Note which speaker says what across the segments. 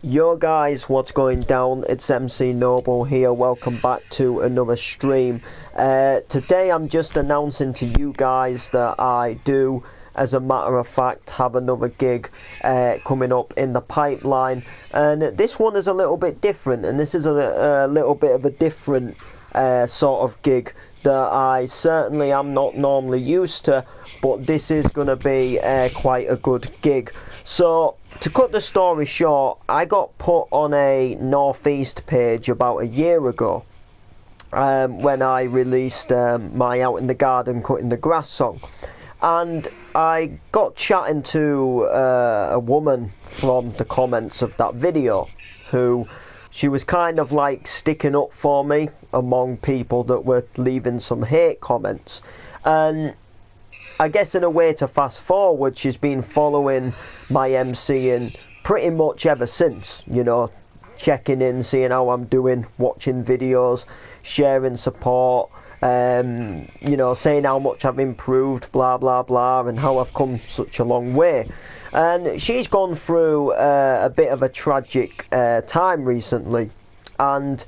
Speaker 1: Yo guys, what's going down? It's MC Noble here. Welcome back to another stream. Today I'm just announcing to you guys that I do, as a matter of fact, have another gig coming up in the pipeline, and this one is a little bit different, and this is a little bit of a different sort of gig that I certainly am not normally used to, but this is going to be quite a good gig. So, to cut the story short, I got put on a Northeast page about a year ago when I released my Out in the Garden Cutting the Grass song. And I got chatting to a woman from the comments of that video who she was kind of like sticking up for me among people that were leaving some hate comments. And I guess in a way to fast forward, she's been following my MCing pretty much ever since, you know, checking in, seeing how I'm doing, watching videos, sharing support, you know, saying how much I've improved, blah blah blah, and how I've come such a long way. And she's gone through a bit of a tragic time recently, and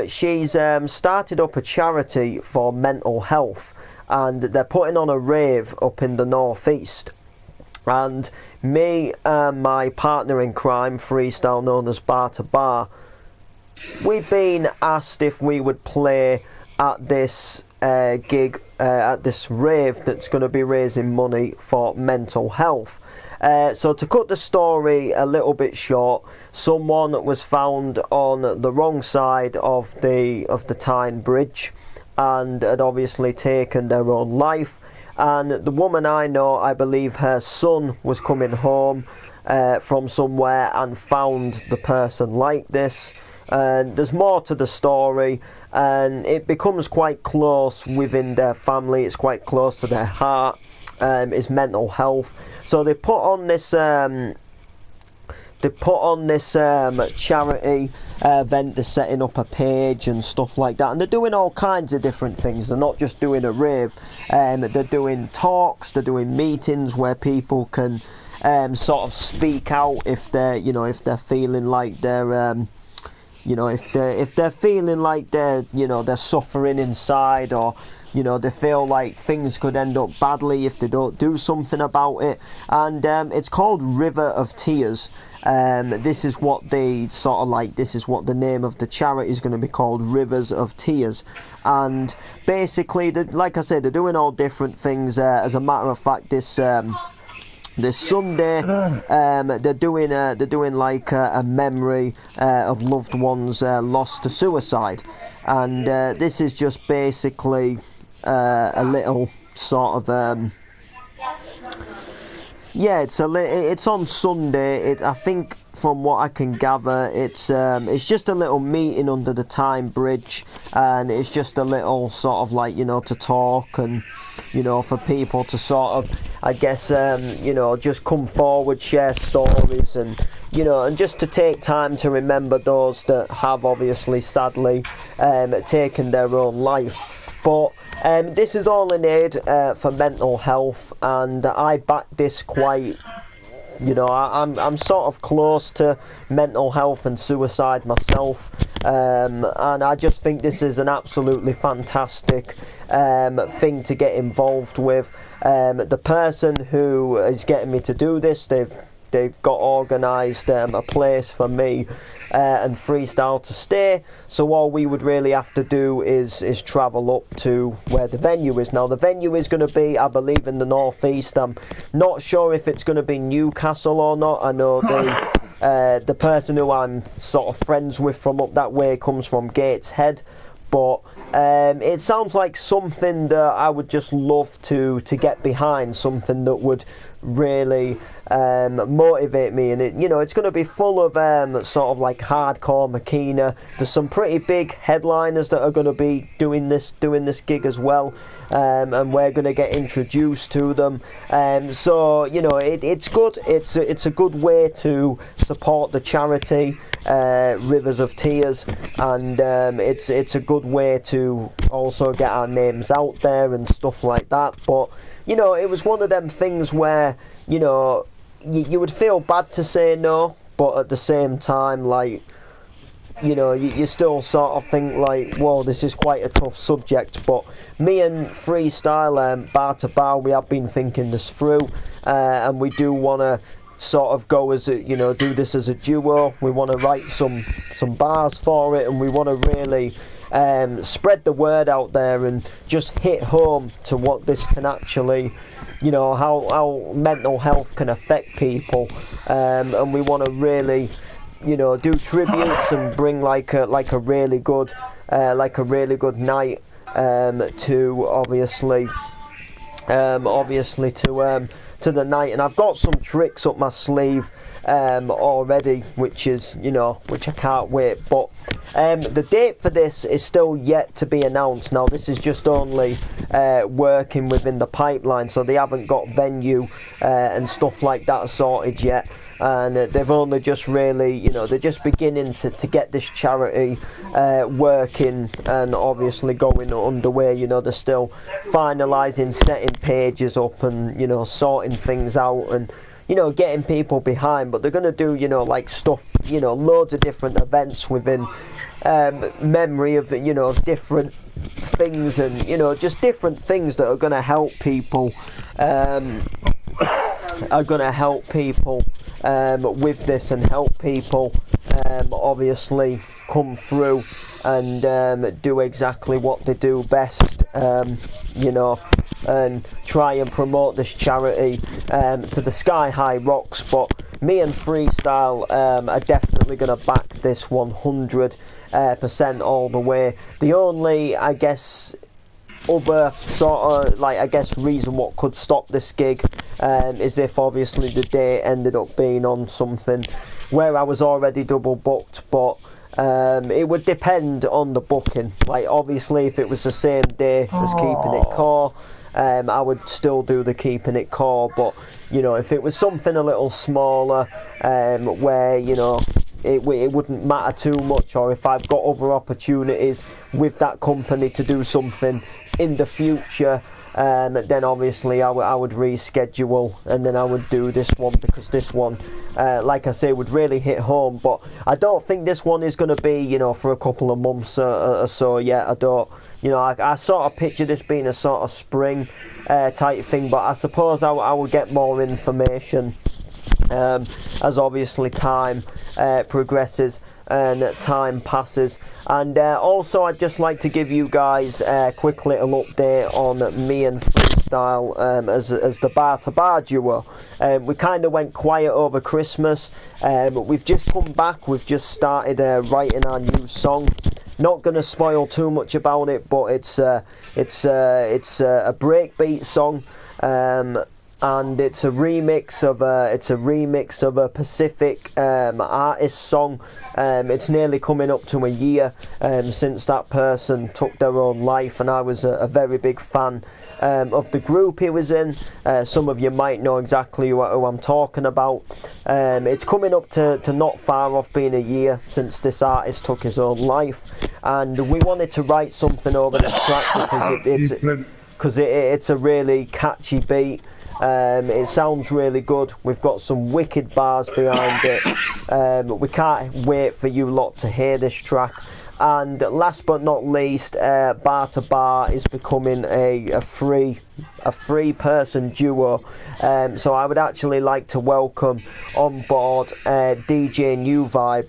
Speaker 1: she's started up a charity for mental health, and they're putting on a rave up in the Northeast. And me and my partner in crime, freestyle known as Bar to Bar, we've been asked if we would play at this gig, at this rave that's going to be raising money for mental health. So to cut the story a little bit short, someone was found on the wrong side of the Tyne Bridge and had obviously taken their own life. And the woman I know, I believe her son was coming home from somewhere and found the person like this. And there's more to the story, and it becomes quite close within their family. It's quite close to their heart, is mental health. So they put on this charity event. They're setting up a page and stuff like that, and they're doing all kinds of different things. They're not just doing a rave. They're doing talks, they're doing meetings where people can sort of speak out if they're, you know, if they're feeling like they're you know, if they're feeling like they're, you know, they're suffering inside, or, you know, they feel like things could end up badly if they don't do something about it. And it's called River of Tears. This is what they sort of like, this is what the name of the charity is going to be called, Rivers of Tears. And basically, like I said, they're doing all different things. As a matter of fact, this Sunday, they're doing like a memory of loved ones lost to suicide, and this is just basically a little sort of yeah, it's on Sunday. I think from what I can gather, it's just a little meeting under the Tyne Bridge, and it's just a little sort of like, you know, to talk, and, you know, for people to sort of, I guess, you know, just come forward, share stories, and, you know, and just to take time to remember those that have obviously sadly taken their own life. But this is all in aid for mental health, and I back this quite, you know, I'm sort of close to mental health and suicide myself, and I just think this is an absolutely fantastic thing to get involved with. The person who is getting me to do this, they've got organised a place for me and freestyle to stay, so all we would really have to do is travel up to where the venue is. Now the venue is going to be, I believe, in the Northeast. I'm not sure if it's going to be Newcastle or not. I know the person who I'm sort of friends with from up that way comes from Gateshead, but it sounds like something that I would just love to get behind, something that would really motivate me. And it, you know, it's going to be full of sort of like hardcore Makina. There's some pretty big headliners that are going to be doing this gig as well, and we're going to get introduced to them. So, you know, it's good. It's a good way to support the charity, Rivers of Tears, and it's a good way to also get our names out there and stuff like that. But, you know, it was one of them things where, you know, you would feel bad to say no, but at the same time, like, you know, you still sort of think like, whoa, this is quite a tough subject. But me and Freestyle, bar to bar, we have been thinking this through, and we do want to sort of go as a, you know, do this as a duo. We want to write some bars for it, and we want to really spread the word out there and just hit home to what this can actually, you know, how mental health can affect people, and we want to really, you know, do tributes and bring like a really good night to obviously to the night. And I've got some tricks up my sleeve already, which is, you know, which I can't wait. But the date for this is still yet to be announced. Now, this is just only working within the pipeline, so they haven't got venue and stuff like that sorted yet. And they've only just really, you know, they're just beginning to get this charity working and obviously going underway. You know, they're still finalising, setting pages up and, you know, sorting things out and, you know, getting people behind. But they're going to do, you know, like stuff, you know, loads of different events within memory of, you know, different things and, you know, just different things that are going to help people, with this and help people obviously come through and do exactly what they do best, you know, and try and promote this charity to the sky high rocks. But me and Freestyle are definitely going to back this 100% all the way. The only, I guess, other sort of, like, I guess, reason what could stop this gig is if obviously the day ended up being on something where I was already double booked. But it would depend on the booking. Like, obviously, if it was the same day as Keeping It Core, I would still do the Keeping It Core. But, you know, if it was something a little smaller, where, you know, it wouldn't matter too much, or if I've got other opportunities with that company to do something in the future, then obviously I would reschedule and then I would do this one, because this one, like I say, would really hit home. But I don't think this one is going to be, you know, for a couple of months or so yet. I don't, you know, I sort of picture this being a sort of spring type thing, but I suppose I will get more information as obviously time progresses and time passes. And also, I'd just like to give you guys a quick little update on me and Freestyle as the bar to bar duo. We kind of went quiet over Christmas. We've just come back. We've just started writing our new song. Not going to spoil too much about it, but it's a breakbeat song. And it's a remix of a Pacific artist song. It's nearly coming up to a year since that person took their own life, and I was a very big fan of the group he was in. Some of you might know exactly who I'm talking about. It's coming up to not far off being a year since this artist took his own life, and we wanted to write something over this track because it's a really catchy beat. It sounds really good. We've got some wicked bars behind it. We can't wait for you lot to hear this track. And last but not least, Bar to Bar is becoming a three person duo. So I would actually like to welcome on board DJ New Vibe.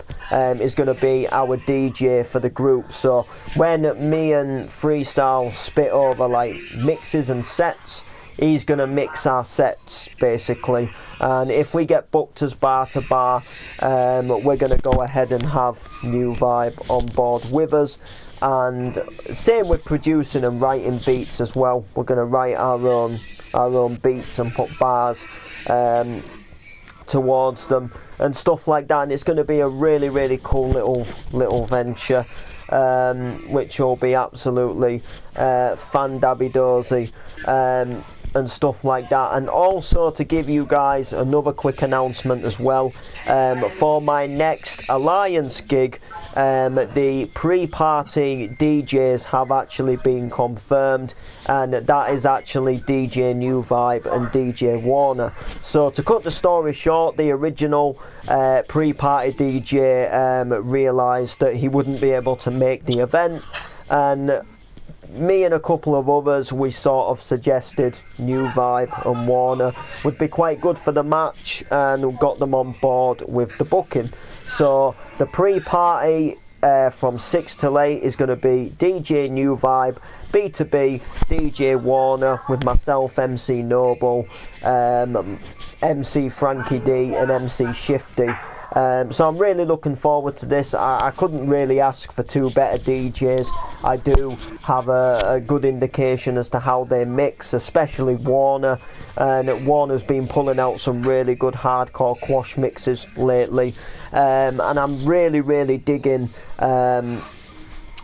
Speaker 1: Is going to be our DJ for the group. So when me and Freestyle spit over like mixes and sets, he's going to mix our sets basically, and if we get booked as bar to bar, we're going to go ahead and have New Vibe on board with us. And same with producing and writing beats as well. We're going to write our own beats and put bars towards them and stuff like that, and it's going to be a really, really cool little venture, which will be absolutely fan-dabby-dozy. and stuff like that. And also to give you guys another quick announcement as well, for my next Alliance gig, the pre-party DJs have actually been confirmed, and that is actually DJ New Vibe and DJ Warner. So to cut the story short, the original pre-party DJ realised that he wouldn't be able to make the event, and me and a couple of others, we sort of suggested New Vibe and Warner would be quite good for the match, and got them on board with the booking. So the pre-party from 6 till 8 is going to be DJ New Vibe, B2B, DJ Warner, with myself, MC Noble, MC Frankie D and MC Shifty. So I'm really looking forward to this. I couldn't really ask for two better DJs. I do have a good indication as to how they mix, especially Warner. And Warner's been pulling out some really good hardcore quash mixes lately. And I'm really digging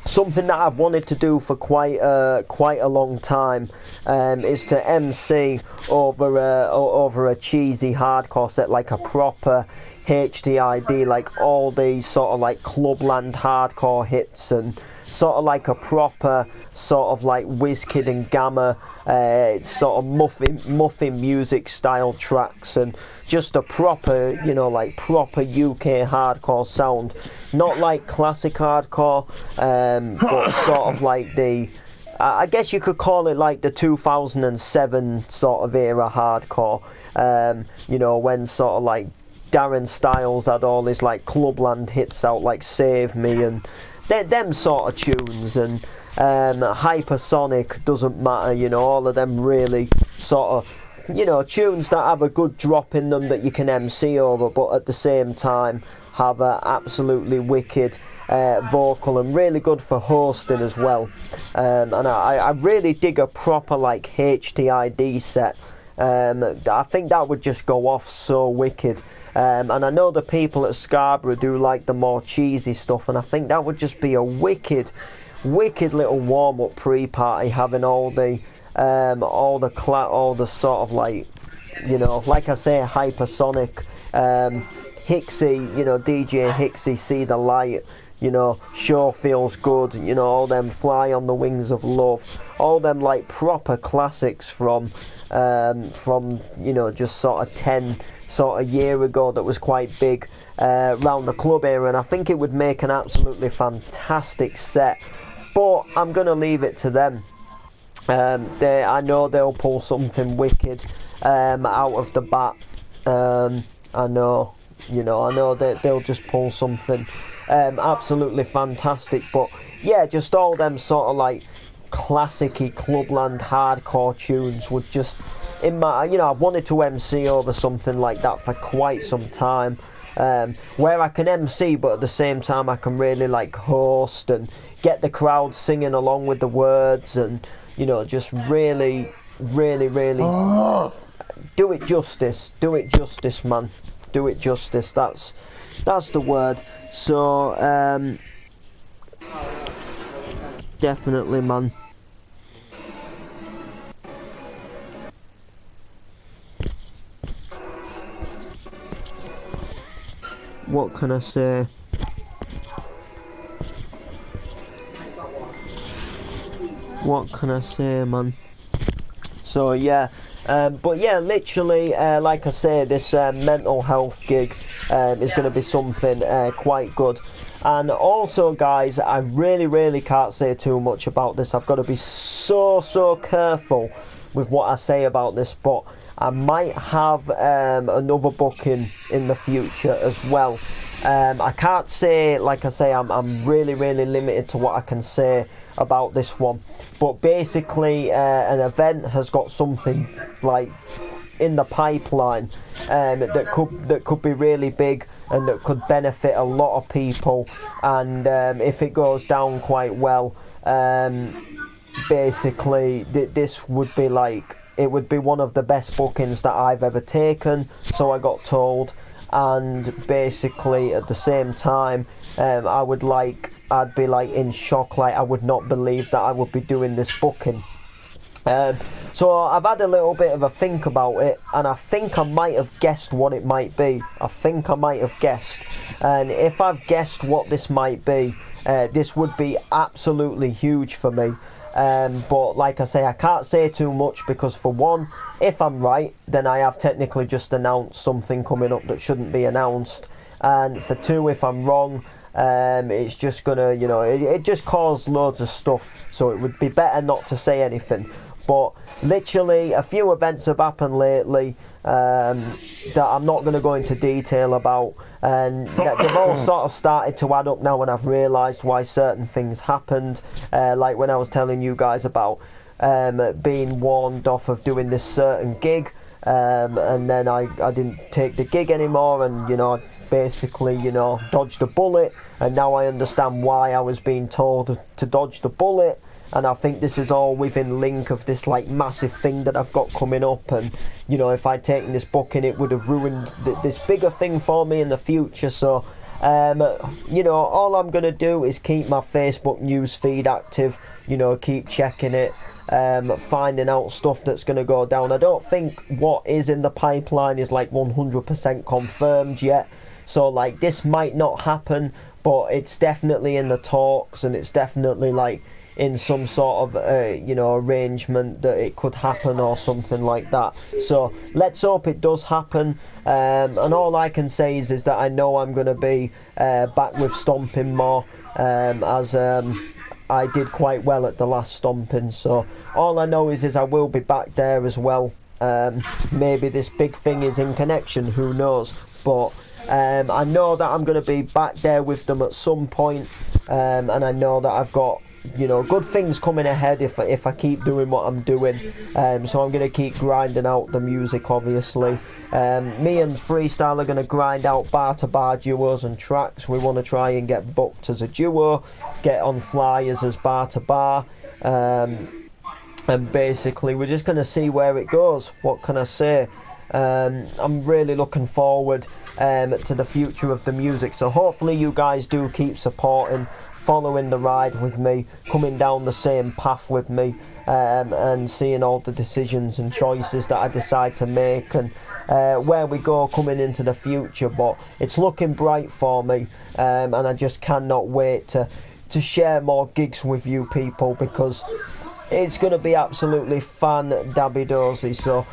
Speaker 1: something that I've wanted to do for quite a long time, is to MC over a cheesy hardcore set, like a proper HDID, like all these sort of like Clubland hardcore hits, and sort of like a proper sort of like WizKid and Gamma sort of muffin music style tracks, and just a proper, you know, like proper UK hardcore sound, not like classic hardcore, but sort of like the, I guess you could call it like the 2007 sort of era hardcore, you know, when sort of like Darren Styles had all his like Clubland hits out, like Save Me and them sort of tunes, and Hypersonic, doesn't matter, you know, all of them really sort of, you know, tunes that have a good drop in them that you can MC over, but at the same time have a absolutely wicked vocal, and really good for hosting as well. And I really dig a proper like HDID set. I think that would just go off so wicked. And I know the people at Scarborough do like the more cheesy stuff, and I think that would just be a wicked little warm-up pre-party, having all the sort of like, you know, like I say, Hypersonic, Hixie, you know, DJ Hixie, See the Light, you know, Sure Feels Good, you know, all them Fly on the Wings of Love, all them like proper classics from you know, just sort of 10 sort of year ago, that was quite big round the club era, and I think it would make an absolutely fantastic set. But I'm gonna leave it to them. I know they'll pull something wicked out of the bat. I know that they'll just pull something absolutely fantastic. But yeah, just all them sort of like classic-y Clubland hardcore tunes would just, in my, you know, I've wanted to MC over something like that for quite some time, where I can MC, but at the same time I can really like host and get the crowd singing along with the words, and, you know, just really do it justice, man, do it justice. That's the word. So definitely, man. What can I say? What can I say, man? So yeah, but yeah, literally, like I say, this mental health gig is going to be something quite good. And also, guys, I really can't say too much about this. I've got to be so careful with what I say about this, but I might have another booking in the future as well. I can't say, like I say, I'm really limited to what I can say about this one. But basically, an event has got something like in the pipeline that could be really big and that could benefit a lot of people. And if it goes down quite well, basically this would be like, it would be one of the best bookings that I've ever taken, so I got told. And basically at the same time, I'd be like in shock, like I would not believe that I would be doing this booking. So I've had a little bit of a think about it, and I think I might have guessed what it might be. I think I might have guessed, and if I've guessed what this might be, this would be absolutely huge for me. But like I say, I can't say too much because, for one, if I'm right, then I have technically just announced something coming up that shouldn't be announced, and for two, if I'm wrong, it's just gonna, you know, it just caused loads of stuff, so it would be better not to say anything. But literally a few events have happened lately that I'm not going to go into detail about, and they've all sort of started to add up now, and I've realised why certain things happened, like when I was telling you guys about being warned off of doing this certain gig, and then I didn't take the gig anymore, and, you know, basically, you know, dodged a bullet, and now I understand why I was being told to dodge the bullet. And I think this is all within link of this, like, massive thing that I've got coming up. And, you know, if I'd taken this booking, it would have ruined this bigger thing for me in the future. So, you know, all I'm going to do is keep my Facebook news feed active, you know, keep checking it, finding out stuff that's going to go down. I don't think what is in the pipeline is, like, 100% confirmed yet. So, like, this might not happen, but it's definitely in the talks, and it's definitely, like, in some sort of you know, arrangement that it could happen or something like that. So let's hope it does happen, and all I can say is that I know I'm going to be back with stomping more, as I did quite well at the last stomping. So all I know is I will be back there as well. Maybe this big thing is in connection, who knows, but I know that I'm going to be back there with them at some point, and I know that I've got, you know, good things coming ahead if I keep doing what I'm doing. So I'm going to keep grinding out the music, obviously. Me and Freestyle are going to grind out bar-to-bar duos and tracks. We want to try and get booked as a duo, get on flyers as bar-to-bar, and basically we're just going to see where it goes. What can I say? I'm really looking forward to the future of the music, so hopefully you guys do keep supporting, following the ride with me, coming down the same path with me, and seeing all the decisions and choices that I decide to make, and where we go coming into the future. But it's looking bright for me, and I just cannot wait to share more gigs with you people, because it's going to be absolutely fan-dabby-dozy. So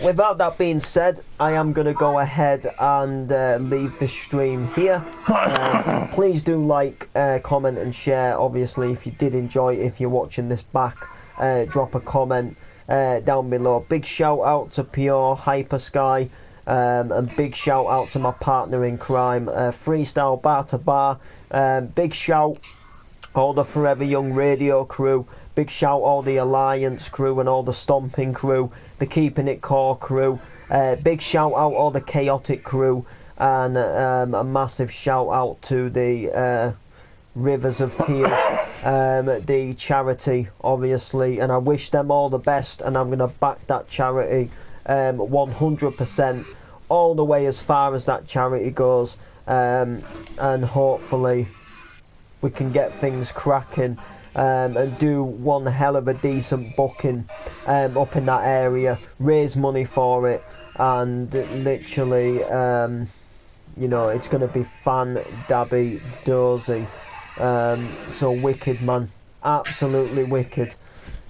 Speaker 1: without that being said, I am going to go ahead and leave the stream here. Please do like, comment and share, obviously, if you did enjoy it. If you're watching this back, drop a comment down below. Big shout out to Pure Hyper Sky, and big shout out to my partner in crime, Freestyle Bar to Bar. Big shout all the Forever Young radio crew. Big shout all the Alliance crew and all the Stomping crew, the Keeping It Core crew. Big shout out all the Chaotic crew, and a massive shout out to the Rivers of Tears, the charity, obviously, and I wish them all the best, and I'm going to back that charity 100% all the way as far as that charity goes, and hopefully we can get things cracking, and do one hell of a decent booking up in that area, raise money for it, and literally, you know, it's going to be fan-dabby-dozy. So wicked, man, absolutely wicked.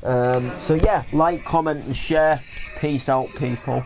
Speaker 1: So yeah, like, comment and share. Peace out, people.